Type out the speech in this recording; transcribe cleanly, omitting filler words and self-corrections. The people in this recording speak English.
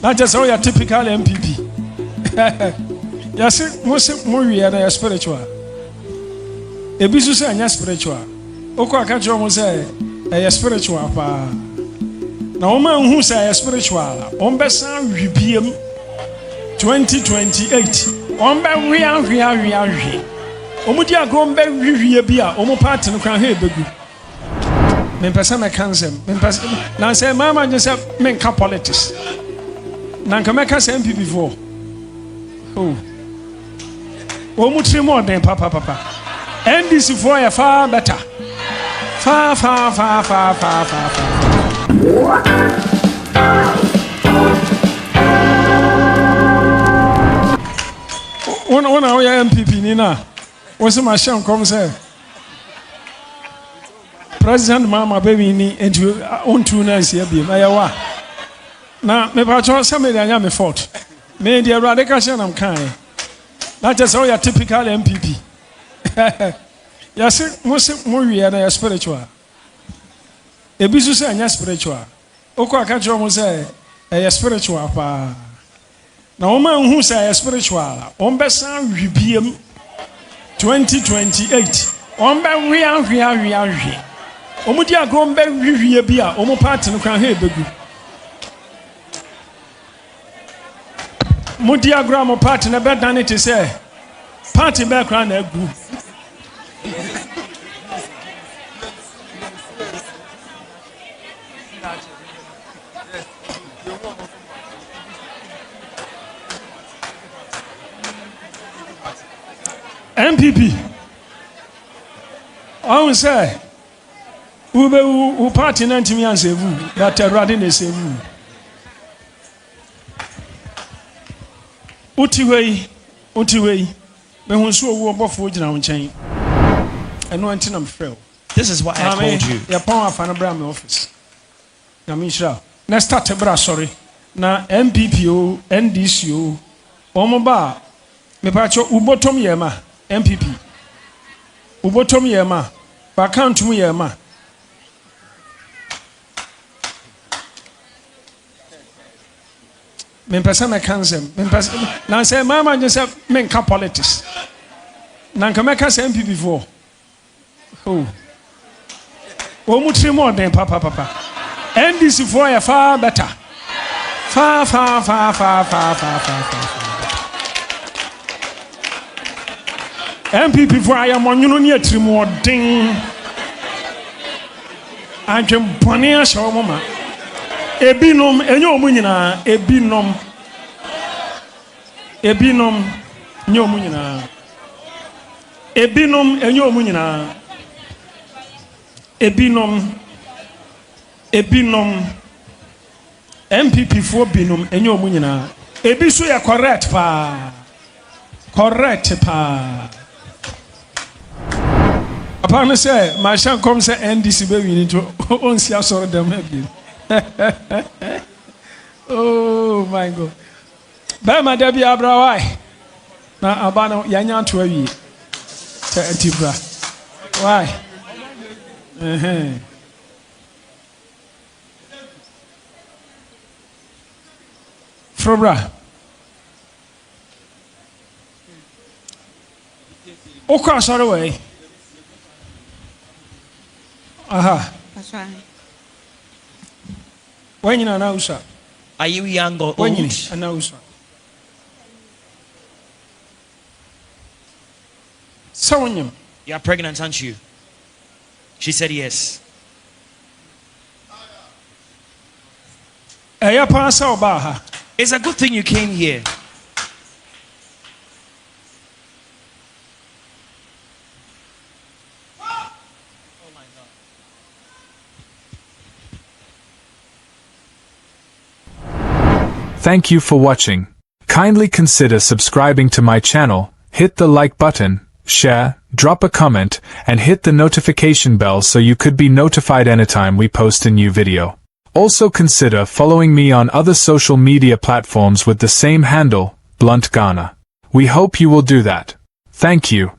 Not just all your typical NPP. Yes, most more are spiritual. A business and spiritual. Oko catch almost say a spiritual. Now, woman who say spiritual, on Bessan UPM 2028. On Baria, Omudia Gombe Rivia, Omo Party no can hear Begu. Men person cancer. Now say, Mamma just have men politics. Nankameka MP before. Oh, much more than Papa. And this is for a far better. Far. One hour MPP Nina. What's my sham come say? President Mama baby ni into own two nights here be my wa. Now me patrol somebody I am a fault. Me the radical I'm kind. Not just all your typical MPP. Yes, most more are spiritual. A business and spiritual. Oko catch almost say a spiritual pa. Now woman who say a spiritual on Bessan UPM 2028. On Baria. Omudia Gombe Rivia, Omo Party no can hear Begu. Mudia Gramo Party na bed than it is say. Party background a group. NPP. I will say, who party 90 million save that are riding the same. Utiway, when we saw war before you chain. I know until I'm frail. This is what I told you. Your power of an Abraham office. Namisha. Let's start a brass, sorry. Now, MPPO, NDCO, Omoba, me pacho Ubotom Yema. MPP. Ubotom yema. Bakant mu yema. Men person I cancer. Men person. Now say mama just have men politics. Nankameka say MPP before. Oh. Much more than Papa. And this is for a far better. Far. NPP for I am on you near more ding. I can pony show mama. Ebinum, and your munina, ebinum, no munina. Ebinum, and your munina. Ebinum, MPP for binum, and your munina. Ebisu ya correct pa. Upon say, my son comes and this baby need to own see us all them again. Oh my God. By my Debbie Abrawai. Now Abano Yanyan to a ye. Tibra. Why? Frobra. Okra sorry. Aha. That's right. When you announce, are you young or when you old? announce, so when You are pregnant, aren't you? She said yes. It's a good thing you came here. Thank you for watching. Kindly consider subscribing to my channel, hit the like button, share, drop a comment, and hit the notification bell so you could be notified anytime we post a new video. Also consider following me on other social media platforms with the same handle, BluntGhana. We hope you will do that. Thank you.